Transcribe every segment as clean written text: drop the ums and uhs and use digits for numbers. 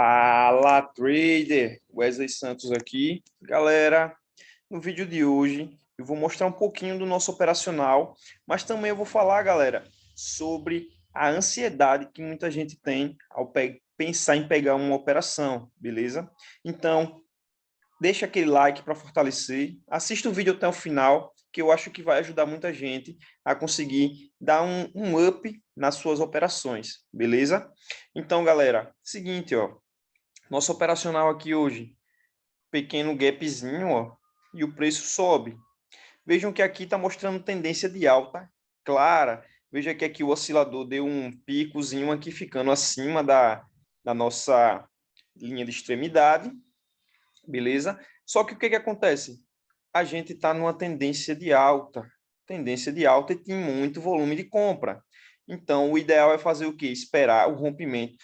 Fala, trader! Wesley Santos aqui. Galera, no vídeo de hoje eu vou mostrar um pouquinho do nosso operacional, mas também eu vou falar, galera, sobre a ansiedade que muita gente tem ao pensar em pegar uma operação, beleza? Então, deixa aquele like para fortalecer, assista o vídeo até o final, que eu acho que vai ajudar muita gente a conseguir dar um up nas suas operações, beleza? Então, galera, seguinte, ó. Nosso operacional aqui hoje, pequeno gapzinho, ó, e o preço sobe. Vejam que aqui está mostrando tendência de alta clara. Veja que aqui o oscilador deu um picozinho aqui, ficando acima da nossa linha de extremidade, beleza? Só que o que acontece? A gente está numa tendência de alta e tem muito volume de compra. Então, o ideal é fazer o quê? Esperar o rompimento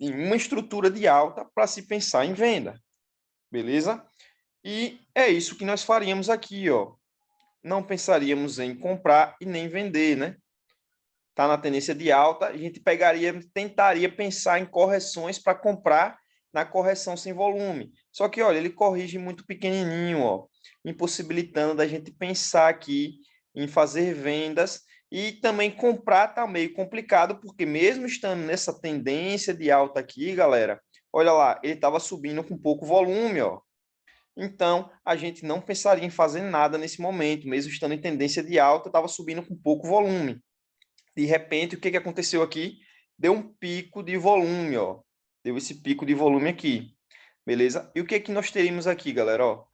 em uma estrutura de alta para se pensar em venda, beleza? E é isso que nós faríamos aqui, ó. Não pensaríamos em comprar e nem vender, né? Tá na tendência de alta, a gente tentaria pensar em correções para comprar na correção sem volume. Só que, olha, ele corrige muito pequenininho, ó, impossibilitando da gente pensar aqui em fazer vendas e também comprar tá meio complicado, porque mesmo estando nessa tendência de alta aqui, galera, olha lá, ele estava subindo com pouco volume, ó. Então, a gente não pensaria em fazer nada nesse momento, mesmo estando em tendência de alta, estava subindo com pouco volume. De repente, o que aconteceu aqui? Deu um pico de volume, ó. Deu esse pico de volume aqui, beleza? E o que nós teríamos aqui, galera? Ó,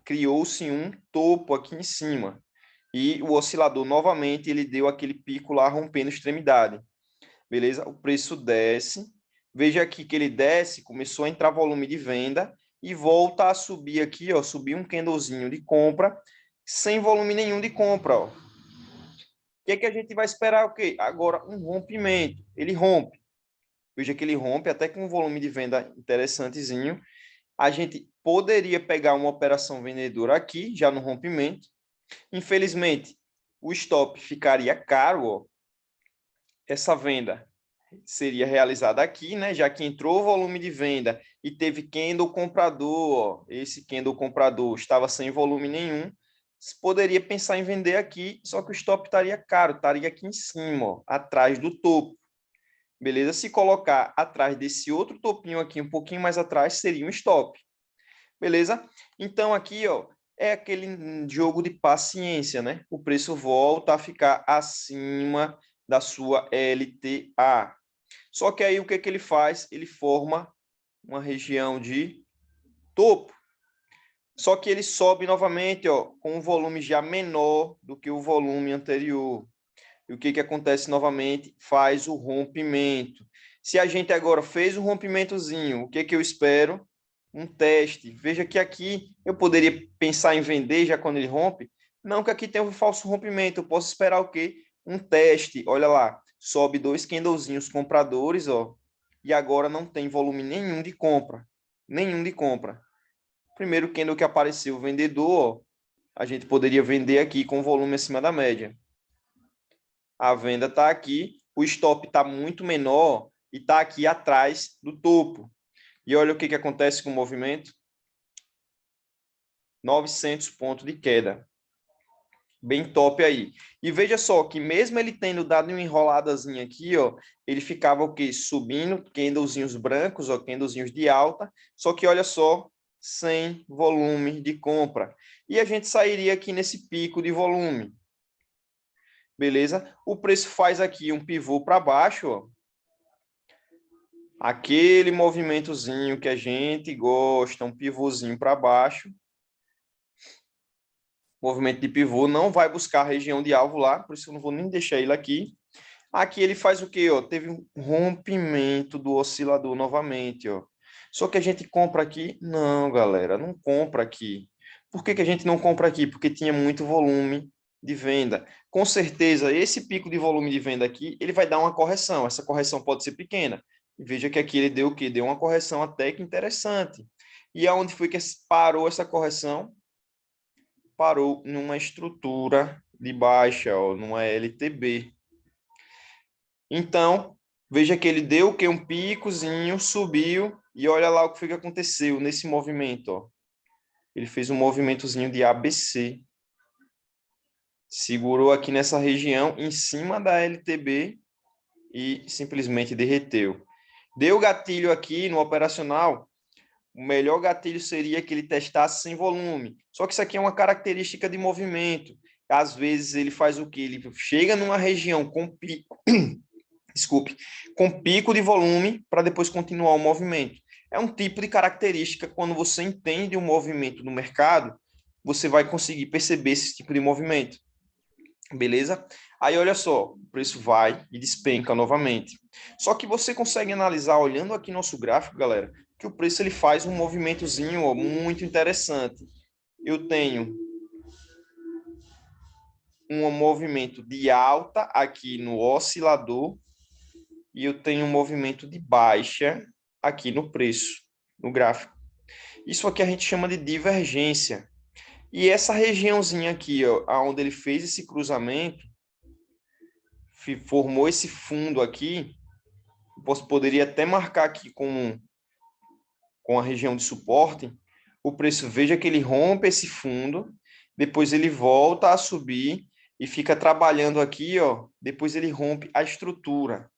criou-se um topo aqui em cima. E o oscilador, novamente, ele deu aquele pico lá, rompendo extremidade. Beleza? O preço desce. Veja aqui que ele desce, começou a entrar volume de venda e volta a subir aqui, ó, subir um candlezinho de compra, sem volume nenhum de compra, ó. O que a gente vai esperar o quê? Agora um rompimento. Ele rompe. Veja que ele rompe até com um volume de venda interessantezinho. A gente poderia pegar uma operação vendedora aqui, já no rompimento. Infelizmente, o stop ficaria caro, ó. Essa venda seria realizada aqui, né? Já que entrou o volume de venda e teve candle comprador, ó, esse candle comprador estava sem volume nenhum, poderia pensar em vender aqui, só que o stop estaria caro, estaria aqui em cima, ó, atrás do topo. Beleza? Se colocar atrás desse outro topinho aqui, um pouquinho mais atrás, seria um stop. Beleza? Então aqui, ó, é aquele jogo de paciência, né? O preço volta a ficar acima da sua LTA. Só que aí o que ele faz? Ele forma uma região de topo. Só que ele sobe novamente, ó, com um volume já menor do que o volume anterior. E o que acontece novamente? Faz o rompimento. Se a gente agora fez um rompimentozinho, o que eu espero? Um teste. Veja que aqui eu poderia pensar em vender já quando ele rompe. Não, que aqui tem um falso rompimento. Eu posso esperar o quê? Um teste. Olha lá, sobe dois candlezinhos compradores, ó, e agora não tem volume nenhum de compra. Nenhum de compra. Primeiro candle que apareceu, o vendedor, ó, a gente poderia vender aqui com volume acima da média. A venda está aqui, o stop está muito menor e está aqui atrás do topo. E olha o que acontece com o movimento. 900 pontos de queda. Bem top aí. E veja só que mesmo ele tendo dado uma enroladazinha aqui, ó, ele ficava o quê? Subindo, candlezinhos brancos, ó, candlezinhos de alta, só que olha só, sem volume de compra. E a gente sairia aqui nesse pico de volume. Beleza? O preço faz aqui um pivô para baixo, ó. Aquele movimentozinho que a gente gosta, um pivôzinho para baixo. Movimento de pivô não vai buscar a região de alvo lá, por isso eu não vou nem deixar ele aqui. Aqui ele faz o quê? Ó? Teve um rompimento do oscilador novamente. Ó. Só que a gente compra aqui? Não, galera, não compra aqui. Por que a gente não compra aqui? Porque tinha muito volume de venda. Com certeza, esse pico de volume de venda aqui, ele vai dar uma correção. Essa correção pode ser pequena. Veja que aqui ele deu o quê? Deu uma correção até que interessante. E aonde foi que parou essa correção? Parou numa estrutura de baixa, ó, numa LTB. Então, Veja que ele deu o que? Um picozinho, subiu, e olha lá o que foi que aconteceu nesse movimento, ó. Ele fez um movimentozinho de ABC. Segurou aqui nessa região, em cima da LTB, e simplesmente derreteu. Deu gatilho aqui no operacional, o melhor gatilho seria que ele testasse sem volume. Só que isso aqui é uma característica de movimento. Às vezes ele faz o quê? Ele chega numa região com pico, desculpe, com pico de volume para depois continuar o movimento. É um tipo de característica quando você entende o movimento no mercado, você vai conseguir perceber esse tipo de movimento. Beleza? Aí, olha só, o preço vai e despenca novamente. Só que você consegue analisar, olhando aqui nosso gráfico, galera, que o preço ele faz um movimentozinho ó, muito interessante. Eu tenho um movimento de alta aqui no oscilador e eu tenho um movimento de baixa aqui no preço, no gráfico. Isso aqui a gente chama de divergência. E essa regiãozinha aqui, ó, onde ele fez esse cruzamento, formou esse fundo aqui, poderia até marcar aqui com a região de suporte, o preço, veja que ele rompe esse fundo, depois ele volta a subir e fica trabalhando aqui, ó, depois ele rompe a estrutura.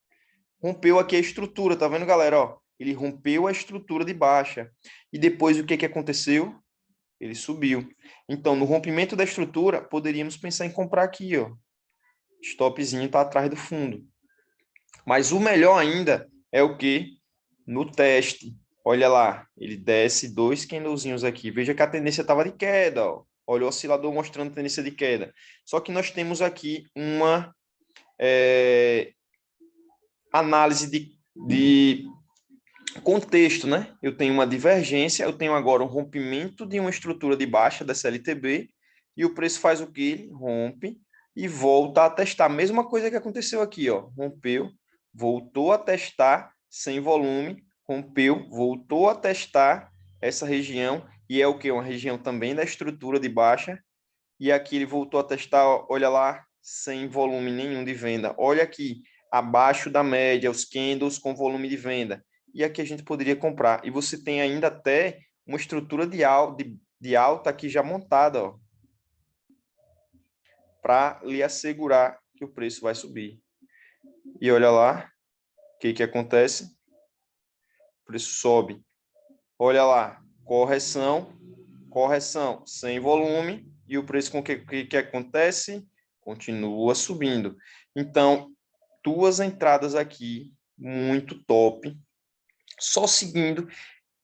Rompeu aqui a estrutura, tá vendo, galera? Ó, ele rompeu a estrutura de baixa. E depois o que, que aconteceu? Ele subiu. Então, no rompimento da estrutura, poderíamos pensar em comprar aqui, ó. Stopzinho está atrás do fundo. Mas o melhor ainda é o que? No teste. Olha lá, ele desce 2 candlezinhos aqui. Veja que a tendência estava de queda, ó. Olha o oscilador mostrando tendência de queda. Só que nós temos aqui uma análise de contexto, né? Eu tenho uma divergência, eu tenho agora um rompimento de uma estrutura de baixa dessa LTB e o preço faz o que? Ele rompe e volta a testar. A mesma coisa que aconteceu aqui, ó. Rompeu, voltou a testar sem volume, rompeu, voltou a testar essa região e é o que? Uma região também da estrutura de baixa. E aqui ele voltou a testar, ó, olha lá, sem volume nenhum de venda. Olha aqui, abaixo da média, os candles com volume de venda. E aqui a gente poderia comprar. E você tem ainda até uma estrutura de alta aqui já montada, ó, para lhe assegurar que o preço vai subir. E olha lá, o que acontece? O preço sobe. Olha lá, correção, correção sem volume, e o preço com que acontece? Continua subindo. Então, duas entradas aqui, muito top, só seguindo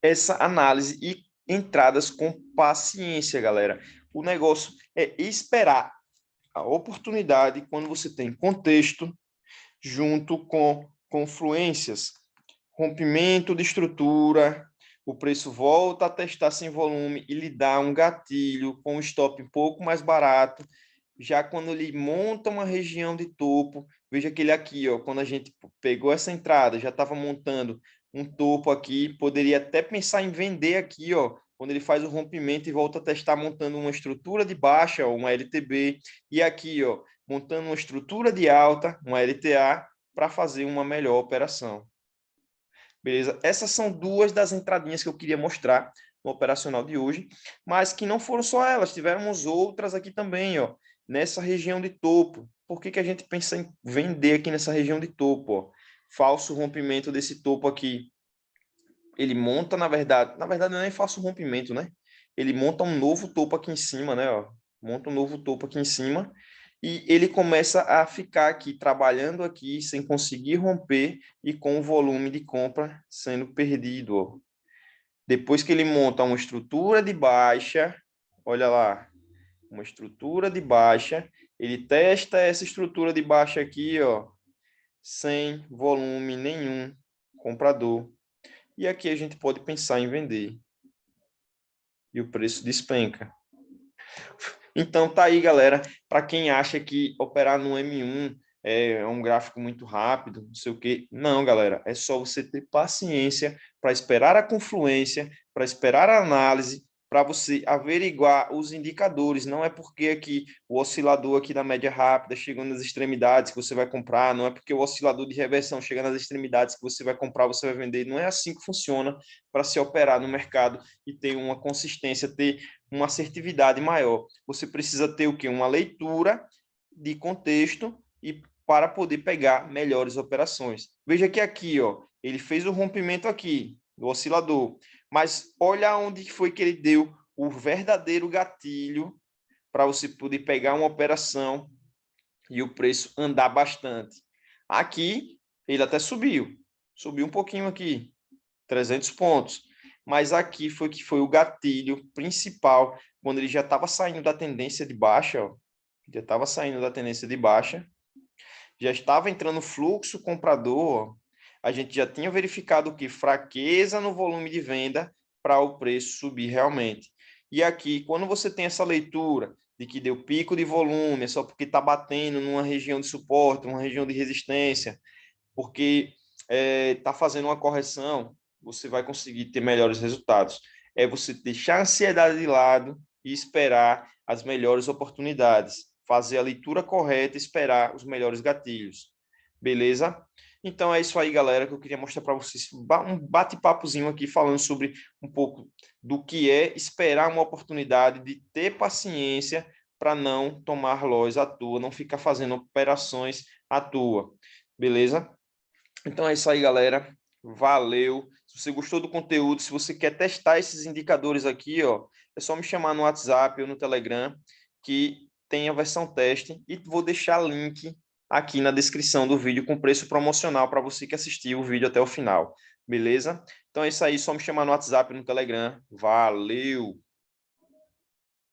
essa análise e entradas com paciência, galera. O negócio é esperar a oportunidade quando você tem contexto junto com confluências, rompimento de estrutura, o preço volta a testar sem volume e lhe dá um gatilho com um stop um pouco mais barato. Já quando ele monta uma região de topo, veja aquele aqui, ó, quando a gente pegou essa entrada, já estava montando um topo aqui, poderia até pensar em vender aqui, ó, quando ele faz o rompimento e volta a testar montando uma estrutura de baixa, uma LTB, e aqui, ó, montando uma estrutura de alta, uma LTA, para fazer uma melhor operação. Beleza? Essas são duas das entradinhas que eu queria mostrar no operacional de hoje, mas que não foram só elas, tivemos outras aqui também, ó, nessa região de topo. Por que a gente pensa em vender aqui nessa região de topo? Ó? Falso rompimento desse topo aqui. Ele monta, na verdade não é nem falso rompimento, né? Ele monta um novo topo aqui em cima, né? Ó? Monta um novo topo aqui em cima e ele começa a ficar aqui, trabalhando aqui, sem conseguir romper e com o volume de compra sendo perdido. Ó. Depois que ele monta uma estrutura de baixa, olha lá, uma estrutura de baixa, ele testa essa estrutura de baixa aqui, ó, sem volume nenhum comprador. E aqui a gente pode pensar em vender. E o preço despenca. Então tá aí, galera. Para quem acha que operar no M1 é um gráfico muito rápido, não sei o quê. Não, galera. É só você ter paciência para esperar a confluência, para esperar a análise, para você averiguar os indicadores. Não é porque aqui o oscilador aqui da média rápida chegou nas extremidades que você vai comprar, não é porque o oscilador de reversão chega nas extremidades que você vai comprar, você vai vender. Não é assim que funciona para se operar no mercado e ter uma consistência, ter uma assertividade maior. Você precisa ter o quê? Uma leitura de contexto e para poder pegar melhores operações. Veja que aqui, ó, ele fez o rompimento aqui do oscilador, mas olha onde foi que ele deu o verdadeiro gatilho para você poder pegar uma operação e o preço andar bastante. Aqui, ele até subiu um pouquinho aqui, 300 pontos, mas aqui foi que foi o gatilho principal, quando ele já estava saindo da tendência de baixa, ó, já estava saindo da tendência de baixa, já estava entrando fluxo comprador, a gente já tinha verificado que fraqueza no volume de venda para o preço subir realmente. E aqui, quando você tem essa leitura de que deu pico de volume, é só porque está batendo numa região de suporte, uma região de resistência, porque está fazendo uma correção, você vai conseguir ter melhores resultados. É você deixar a ansiedade de lado e esperar as melhores oportunidades. Fazer a leitura correta e esperar os melhores gatilhos. Beleza? Então é isso aí, galera, que eu queria mostrar para vocês. Um bate-papozinho aqui falando sobre um pouco do que é esperar uma oportunidade, de ter paciência para não tomar loss à toa, não ficar fazendo operações à toa. Beleza? Então é isso aí, galera. Valeu. Se você gostou do conteúdo, se você quer testar esses indicadores aqui, ó, é só me chamar no WhatsApp ou no Telegram, que tem a versão teste, e vou deixar link aqui na descrição do vídeo com preço promocional para você que assistiu o vídeo até o final. Beleza? Então é isso aí, só me chamar no WhatsApp ou no Telegram. Valeu!